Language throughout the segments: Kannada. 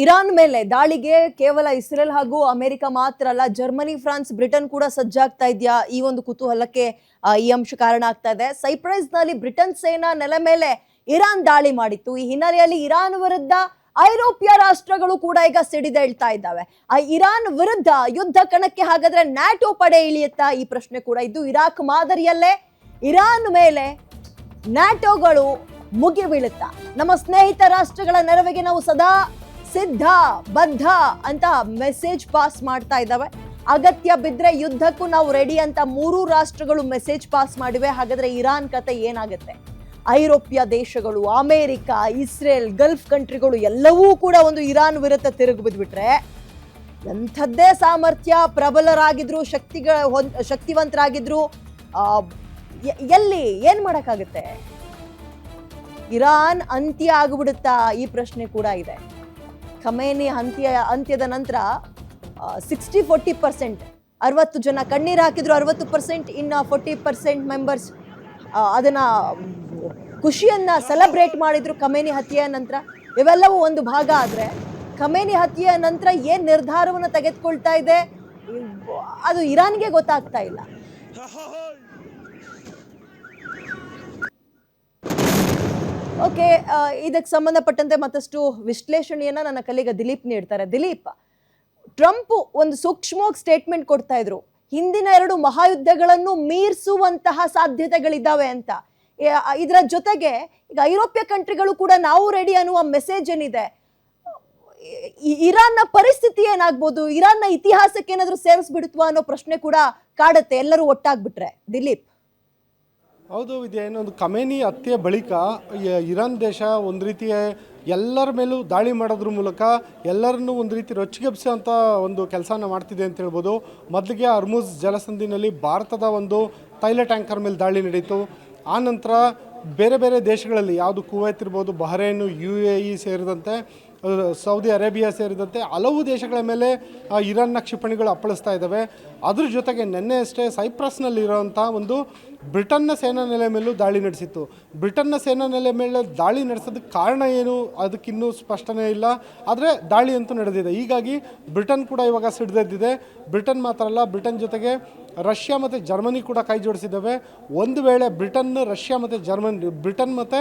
ಇರಾನ್ ಮೇಲೆ ದಾಳಿಗೆ ಕೇವಲ ಇಸ್ರೇಲ್ ಹಾಗೂ ಅಮೆರಿಕ ಮಾತ್ರ ಅಲ್ಲ, ಜರ್ಮನಿ, ಫ್ರಾನ್ಸ್, ಬ್ರಿಟನ್ ಕೂಡ ಸಜ್ಜಾಗ್ತಾ ಇದೆಯಾ? ಈ ಒಂದು ಕುತೂಹಲಕ್ಕೆ ಈ ಅಂಶ ಕಾರಣ ಆಗ್ತಾ ಇದೆ. ಸೈಪ್ರಸ್ ನಲ್ಲಿ ಬ್ರಿಟನ್ ಸೇನಾ ನೆಲೆ ಮೇಲೆ ಇರಾನ್ ದಾಳಿ ಮಾಡಿತ್ತು. ಈ ಹಿನ್ನೆಲೆಯಲ್ಲಿ ಇರಾನ್ ವಿರುದ್ಧ ಐರೋಪ್ಯ ರಾಷ್ಟ್ರಗಳು ಕೂಡ ಈಗ ಸಿಡಿದೇಳ್ತಾ ಇದ್ದಾವೆ. ಆ ಇರಾನ್ ವಿರುದ್ಧ ಯುದ್ಧ ಕಣಕ್ಕೆ ಹಾಗಾದ್ರೆ ನ್ಯಾಟೋ ಪಡೆ ಇಳಿಯುತ್ತಾ? ಈ ಪ್ರಶ್ನೆ ಕೂಡ ಇದ್ದು, ಇರಾಕ್ ಮಾದರಿಯಲ್ಲೇ ಇರಾನ್ ಮೇಲೆ ನ್ಯಾಟೋಗಳು ಮುಗಿ ಬೀಳುತ್ತಾ? ನಮ್ಮ ಸ್ನೇಹಿತ ರಾಷ್ಟ್ರಗಳ ನೆರವಿಗೆ ನಾವು ಸದಾ ಸಿದ್ಧ ಬದ್ಧ ಅಂತ ಮೆಸೇಜ್ ಪಾಸ್ ಮಾಡ್ತಾ ಇದ್ದಾವೆ. ಅಗತ್ಯ ಬಿದ್ರೆ ಯುದ್ಧಕ್ಕೂ ನಾವು ರೆಡಿ ಅಂತ ಮೂರು ರಾಷ್ಟ್ರಗಳು ಮೆಸೇಜ್ ಪಾಸ್ ಮಾಡಿವೆ. ಹಾಗಾದ್ರೆ ಇರಾನ್ ಕತೆ ಏನಾಗುತ್ತೆ? ಐರೋಪ್ಯ ದೇಶಗಳು, ಅಮೆರಿಕ, ಇಸ್ರೇಲ್, ಗಲ್ಫ್ ಕಂಟ್ರಿಗಳು ಎಲ್ಲವೂ ಕೂಡ ಒಂದು ಇರಾನ್ ವಿರುದ್ಧ ತಿರುಗಿ ಬಿದ್ಬಿಟ್ರೆ ಎಂಥದ್ದೇ ಸಾಮರ್ಥ್ಯ, ಪ್ರಬಲರಾಗಿದ್ರು, ಶಕ್ತಿವಂತರಾಗಿದ್ರು, ಎಲ್ಲಿ ಏನ್ ಮಾಡಕ್ಕಾಗುತ್ತೆ? ಇರಾನ್ ಅಂತ್ಯ ಆಗ್ಬಿಡುತ್ತಾ? ಈ ಪ್ರಶ್ನೆ ಕೂಡ ಇದೆ. ಖಮೇನಿ ಅಂತ್ಯದ ನಂತರ 60-40%, 60 ಜನ ಕಣ್ಣೀರು ಹಾಕಿದ್ರು, 60%, ಇನ್ನು 40% ಮೆಂಬರ್ಸ್ ಅದನ್ನ ಖುಷಿಯನ್ನ ಸೆಲೆಬ್ರೇಟ್ ಮಾಡಿದ್ರು ಖಮೇನಿ ಹತ್ಯೆಯ ನಂತರ. ಇವೆಲ್ಲವೂ ಒಂದು ಭಾಗ ಆದ್ರೆ, ಖಮೇನಿ ಹತ್ಯೆಯ ನಂತರ ಏನ್ ನಿರ್ಧಾರವನ್ನು ತೆಗೆದುಕೊಳ್ತಾ ಇದೆ ಅದು ಇರಾನ್ಗೆ ಗೊತ್ತಾಗ್ತಾ ಇಲ್ಲ. ಓಕೆ, ಇದಕ್ಕೆ ಸಂಬಂಧಪಟ್ಟಂತೆ ಮತ್ತಷ್ಟು ವಿಶ್ಲೇಷಣೆಯನ್ನ ನನ್ನ ಕಲಿಗ ದಿಲೀಪ್ ನೀಡ್ತಾರೆ. ದಿಲೀಪ್, ಟ್ರಂಪ್ ಒಂದು ಸೂಕ್ಷ್ಮವಾಗಿ ಸ್ಟೇಟ್ಮೆಂಟ್ ಕೊಡ್ತಾ ಇದ್ರು, ಹಿಂದಿನ 2 ಮಹಾಯುದ್ಧಗಳನ್ನು ಮೀರಿಸುವಂತಹ ಸಾಧ್ಯತೆಗಳಿದ್ದಾವೆ ಅಂತ. ಇದರ ಜೊತೆಗೆ ಈಗ ಐರೋಪ್ಯ ಕಂಟ್ರಿಗಳು ಕೂಡ ನಾವು ರೆಡಿ ಅನ್ನುವ ಮೆಸೇಜ್ ಏನಿದೆ, ಇರಾನ್ನ ಪರಿಸ್ಥಿತಿ ಏನಾಗ್ಬೋದು? ಇರಾನ್ನ ಇತಿಹಾಸಕ್ಕೆ ಏನಾದ್ರೂ ಸೇರಿಸ್ಬಿಡುತ್ವಾ ಅನ್ನೋ ಪ್ರಶ್ನೆ ಕೂಡ ಕಾಡುತ್ತೆ ಎಲ್ಲರೂ ಒಟ್ಟಾಗ್ಬಿಟ್ರೆ. ದಿಲೀಪ್. ಹೌದು ವಿದ್ಯಾ, ಏನೊಂದು ಖಮೇನಿ ಹತ್ಯೆ ಬಳಿಕ ಇರಾನ್ ದೇಶ ಒಂದು ರೀತಿಯ ಎಲ್ಲರ ಮೇಲೂ ದಾಳಿ ಮಾಡೋದ್ರ ಮೂಲಕ ಎಲ್ಲರನ್ನೂ ಒಂದು ರೀತಿ ರೊಚ್ಚಿಗೆಬ್ಸೋಂಥ ಒಂದು ಕೆಲಸನ ಮಾಡ್ತಿದೆ ಅಂತ ಹೇಳ್ಬೋದು. ಮೊದಲಿಗೆ ಹರ್ಮುಜ್ ಜಲಸಂಧಿನಲ್ಲಿ ಭಾರತದ ಒಂದು ತೈಲ ಟ್ಯಾಂಕರ್ ಮೇಲೆ ದಾಳಿ ನಡೀತು. ಆ ನಂತರ ಬೇರೆ ಬೇರೆ ದೇಶಗಳಲ್ಲಿ, ಯಾವುದು ಕುವೈತ್ ಇರ್ಬೋದು, ಬಹರೇನು, UAE ಸೇರಿದಂತೆ, ಸೌದಿ ಅರೇಬಿಯಾ ಸೇರಿದಂತೆ ಹಲವು ದೇಶಗಳ ಮೇಲೆ ಇರಾನ್ನ ಕ್ಷಿಪಣಿಗಳು ಅಪ್ಪಳಿಸ್ತಾ ಇದ್ದಾವೆ. ಅದ್ರ ಜೊತೆಗೆ ನಿನ್ನೆ ಅಷ್ಟೇ ಸೈಪ್ರಸ್ನಲ್ಲಿರೋಂಥ ಒಂದು ಬ್ರಿಟನ್ನ ಸೇನಾ ನೆಲೆ ಮೇಲೂ ದಾಳಿ ನಡೆಸಿತ್ತು. ಬ್ರಿಟನ್ನ ಸೇನಾ ನೆಲೆ ಮೇಲೆ ದಾಳಿ ನಡೆಸೋದಕ್ಕೆ ಕಾರಣ ಏನು ಅದಕ್ಕಿನ್ನೂ ಸ್ಪಷ್ಟನೆ ಇಲ್ಲ, ಆದರೆ ದಾಳಿ ಅಂತೂ ನಡೆದಿದೆ. ಹೀಗಾಗಿ ಬ್ರಿಟನ್ ಕೂಡ ಇವಾಗ ಸಿಡಿದೆದ್ದಿದೆ. ಬ್ರಿಟನ್ ಮಾತ್ರ ಅಲ್ಲ, ಬ್ರಿಟನ್ ಜೊತೆಗೆ ರಷ್ಯಾ ಮತ್ತು ಜರ್ಮನಿ ಕೂಡ ಕೈ ಜೋಡಿಸಿದ್ದಾವೆ. ಒಂದು ವೇಳೆ ಬ್ರಿಟನ್, ರಷ್ಯಾ ಮತ್ತು ಬ್ರಿಟನ್ ಮತ್ತು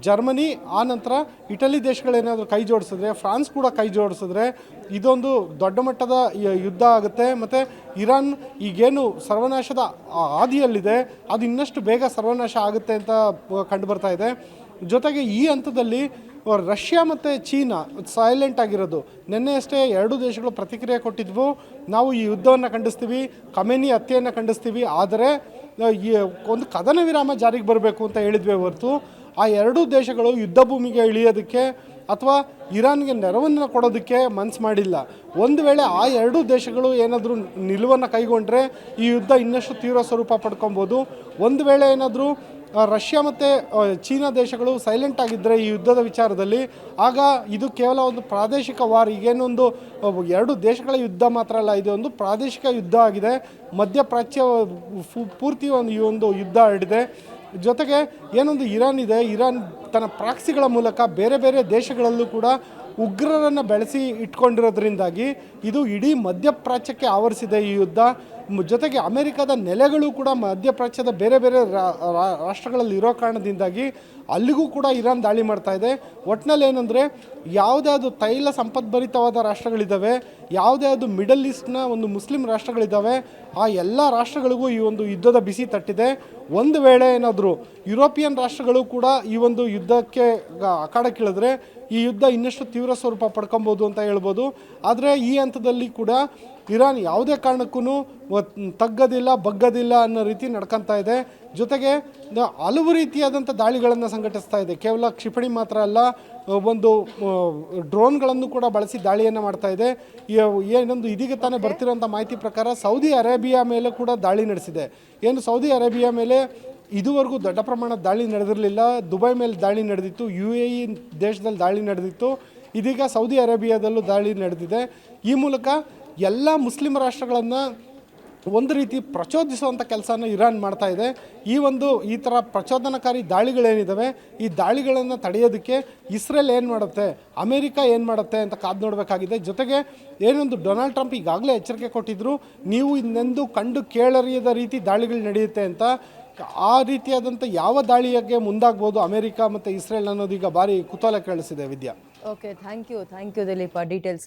ಜರ್ಮನಿ, ಆ ನಂತರ ಇಟಲಿ ದೇಶಗಳೇನಾದರೂ ಕೈ ಜೋಡಿಸಿದ್ರೆ, ಫ್ರಾನ್ಸ್ ಕೂಡ ಕೈ ಜೋಡಿಸಿದ್ರೆ ಇದೊಂದು ದೊಡ್ಡ ಮಟ್ಟದ ಯುದ್ಧ ಆಗುತ್ತೆ. ಮತ್ತು ಇರಾನ್ ಈಗೇನು ಸರ್ವನಾಶದ ಹಾದಿಯಲ್ಲಿದೆ ಅದು ಇನ್ನಷ್ಟು ಬೇಗ ಸರ್ವನಾಶ ಆಗುತ್ತೆ ಅಂತ ಕಂಡು ಬರ್ತಾ ಇದೆ. ಜೊತೆಗೆ ಈ ಹಂತದಲ್ಲಿ ರಷ್ಯಾ ಮತ್ತು ಚೀನಾ ಸೈಲೆಂಟ್ ಆಗಿರೋದು. ನಿನ್ನೆ ಅಷ್ಟೇ 2 ದೇಶಗಳು ಪ್ರತಿಕ್ರಿಯೆ ಕೊಟ್ಟಿದ್ವು, ನಾವು ಈ ಯುದ್ಧವನ್ನು ಖಂಡಿಸ್ತೀವಿ, ಖಮೇನಿ ಹತ್ಯೆಯನ್ನು ಖಂಡಿಸ್ತೀವಿ, ಆದರೆ ಈ ಒಂದು ಕದನ ವಿರಾಮ ಜಾರಿಗೆ ಬರಬೇಕು ಅಂತ ಹೇಳಿದ್ವಿ ಹೊರತು ಆ 2 ದೇಶಗಳು ಯುದ್ಧ ಭೂಮಿಗೆ ಇಳಿಯೋದಕ್ಕೆ ಅಥವಾ ಇರಾನ್ಗೆ ನೆರವನ್ನು ಕೊಡೋದಕ್ಕೆ ಮನಸ್ಸು ಮಾಡಿಲ್ಲ. ಒಂದು ವೇಳೆ ಆ 2 ದೇಶಗಳು ಏನಾದರೂ ನಿಲುವನ್ನು ಕೈಗೊಂಡ್ರೆ ಈ ಯುದ್ಧ ಇನ್ನಷ್ಟು ತೀವ್ರ ಸ್ವರೂಪ ಪಡ್ಕೊಬೋದು. ಒಂದು ವೇಳೆ ಏನಾದರೂ ರಷ್ಯಾ ಮತ್ತು ಚೀನಾ ದೇಶಗಳು ಸೈಲೆಂಟ್ ಆಗಿದ್ದರೆ ಈ ಯುದ್ಧದ ವಿಚಾರದಲ್ಲಿ, ಆಗ ಇದು ಕೇವಲ ಒಂದು ಪ್ರಾದೇಶಿಕ ವಾರ್, ಈಗೇನೊಂದು 2 ದೇಶಗಳ ಯುದ್ಧ ಮಾತ್ರ ಅಲ್ಲ, ಇದು ಒಂದು ಪ್ರಾದೇಶಿಕ ಯುದ್ಧ ಆಗಿದೆ. ಮಧ್ಯಪ್ರಾಚ್ಯ ಪೂರ್ತಿ ಈ ಒಂದು ಯುದ್ಧ ಹರಡಿದೆ. ಜೊತೆಗೆ ಏನೊಂದು ಇರಾನ್ ಇದೆ, ಇರಾನ್ ತನ್ನ ಪ್ರಾಕ್ಸಿಗಳ ಮೂಲಕ ಬೇರೆ ಬೇರೆ ದೇಶಗಳಲ್ಲೂ ಕೂಡ ಉಗ್ರರನ್ನು ಬೆಳೆಸಿ ಇಟ್ಕೊಂಡಿರೋದ್ರಿಂದಾಗಿ ಇದು ಇಡೀ ಮಧ್ಯಪ್ರಾಚ್ಯಕ್ಕೆ ಆವರಿಸಿದೆ ಈ ಯುದ್ಧ. ಜೊತೆಗೆ ಅಮೆರಿಕದ ನೆಲೆಗಳು ಕೂಡ ಮಧ್ಯಪ್ರಾಚ್ಯದ ಬೇರೆ ಬೇರೆ ರಾಷ್ಟ್ರಗಳಲ್ಲಿ ಇರೋ ಕಾರಣದಿಂದಾಗಿ ಅಲ್ಲಿಗೂ ಕೂಡ ಇರಾನ್ ದಾಳಿ ಮಾಡ್ತಾ ಇದೆ. ಒಟ್ಟಿನಲ್ಲಿ ಏನಂದರೆ, ಯಾವುದ್ಯಾವುದು ತೈಲ ಸಂಪದ್ಭರಿತವಾದ ರಾಷ್ಟ್ರಗಳಿದ್ದಾವೆ, ಯಾವುದ್ಯಾವುದು ಮಿಡಲ್ ಈಸ್ಟ್ನ ಒಂದು ಮುಸ್ಲಿಂ ರಾಷ್ಟ್ರಗಳಿದ್ದಾವೆ, ಆ ಎಲ್ಲ ರಾಷ್ಟ್ರಗಳಿಗೂ ಈ ಒಂದು ಯುದ್ಧದ ಬಿಸಿ ತಟ್ಟಿದೆ. ಒಂದು ವೇಳೆ ಏನಾದರೂ ಯುರೋಪಿಯನ್ ರಾಷ್ಟ್ರಗಳು ಕೂಡ ಈ ಒಂದು ಯುದ್ಧಕ್ಕೆ ಅಖಾಡಕ್ಕಿಳಿದ್ರೆ ಈ ಯುದ್ಧ ಇನ್ನಷ್ಟು ತೀವ್ರ ಸ್ವರೂಪ ಪಡ್ಕೊಬೋದು ಅಂತ ಹೇಳ್ಬೋದು. ಆದರೆ ಈ ಹಂತದಲ್ಲಿ ಕೂಡ ಇರಾನ್ ಯಾವುದೇ ಕಾರಣಕ್ಕೂ ತಗ್ಗದಿಲ್ಲ, ಬಗ್ಗದಿಲ್ಲ ಅನ್ನೋ ರೀತಿ ನಡ್ಕೊತಾ ಇದೆ. ಜೊತೆಗೆ ಹಲವು ರೀತಿಯಾದಂಥ ದಾಳಿಗಳನ್ನು ಸಂಘಟಿಸ್ತಾ ಇದೆ. ಕೇವಲ ಕ್ಷಿಪಣಿ ಮಾತ್ರ ಅಲ್ಲ, ಒಂದು ಡ್ರೋನ್ಗಳನ್ನು ಕೂಡ ಬಳಸಿ ದಾಳಿಯನ್ನು ಮಾಡ್ತಾ ಇದೆ. ಏನೊಂದು ಇದೀಗ ತಾನೇ ಬರ್ತಿರೋಂಥ ಮಾಹಿತಿ ಪ್ರಕಾರ ಸೌದಿ ಅರೇಬಿಯಾ ಮೇಲೆ ಕೂಡ ದಾಳಿ ನಡೆಸಿದೆ. ಏನು ಸೌದಿ ಅರೇಬಿಯಾ ಮೇಲೆ ಇದುವರೆಗೂ ದೊಡ್ಡ ಪ್ರಮಾಣದ ದಾಳಿ ನಡೆದಿರಲಿಲ್ಲ. ದುಬೈ ಮೇಲೆ ದಾಳಿ ನಡೆದಿತ್ತು, UAE ದೇಶದಲ್ಲಿ ದಾಳಿ ನಡೆದಿತ್ತು, ಇದೀಗ ಸೌದಿ ಅರೇಬಿಯಾದಲ್ಲೂ ದಾಳಿ ನಡೆದಿದೆ. ಈ ಮೂಲಕ ಎಲ್ಲ ಮುಸ್ಲಿಂ ರಾಷ್ಟ್ರಗಳನ್ನು ಒಂದು ರೀತಿ ಪ್ರಚೋದಿಸುವಂಥ ಕೆಲಸನ ಇರಾನ್ ಮಾಡ್ತಾ ಇದೆ. ಈ ಥರ ಪ್ರಚೋದನಕಾರಿ ದಾಳಿಗಳೇನಿದ್ದಾವೆ, ಈ ದಾಳಿಗಳನ್ನು ತಡೆಯೋದಕ್ಕೆ ಇಸ್ರೇಲ್ ಏನು ಮಾಡುತ್ತೆ, ಅಮೇರಿಕಾ ಏನು ಮಾಡುತ್ತೆ ಅಂತ ಕಾದು ನೋಡಬೇಕಾಗಿದೆ. ಜೊತೆಗೆ ಏನೊಂದು ಡೊನಾಲ್ಡ್ ಟ್ರಂಪ್ ಈಗಾಗಲೇ ಎಚ್ಚರಿಕೆ ಕೊಟ್ಟಿದ್ದರು, ನೀವು ಇನ್ನೆಂದು ಕಂಡು ಕೇಳರಿಯದ ರೀತಿ ದಾಳಿಗಳು ನಡೆಯುತ್ತೆ ಅಂತ. ಆ ರೀತಿಯಾದಂಥ ಯಾವ ದಾಳಿಯಾಗೆ ಮುಂದಾಗ್ಬೋದು ಅಮೇರಿಕಾ ಮತ್ತು ಇಸ್ರೇಲ್ ಅನ್ನೋದೀಗ ಭಾರಿ ಕುತೂಹಲ ಕೇಳಿಸಿದೆ Vidya. Okay, thank you Dilip ಡೀಟೇಲ್ಸ್ಗೆ.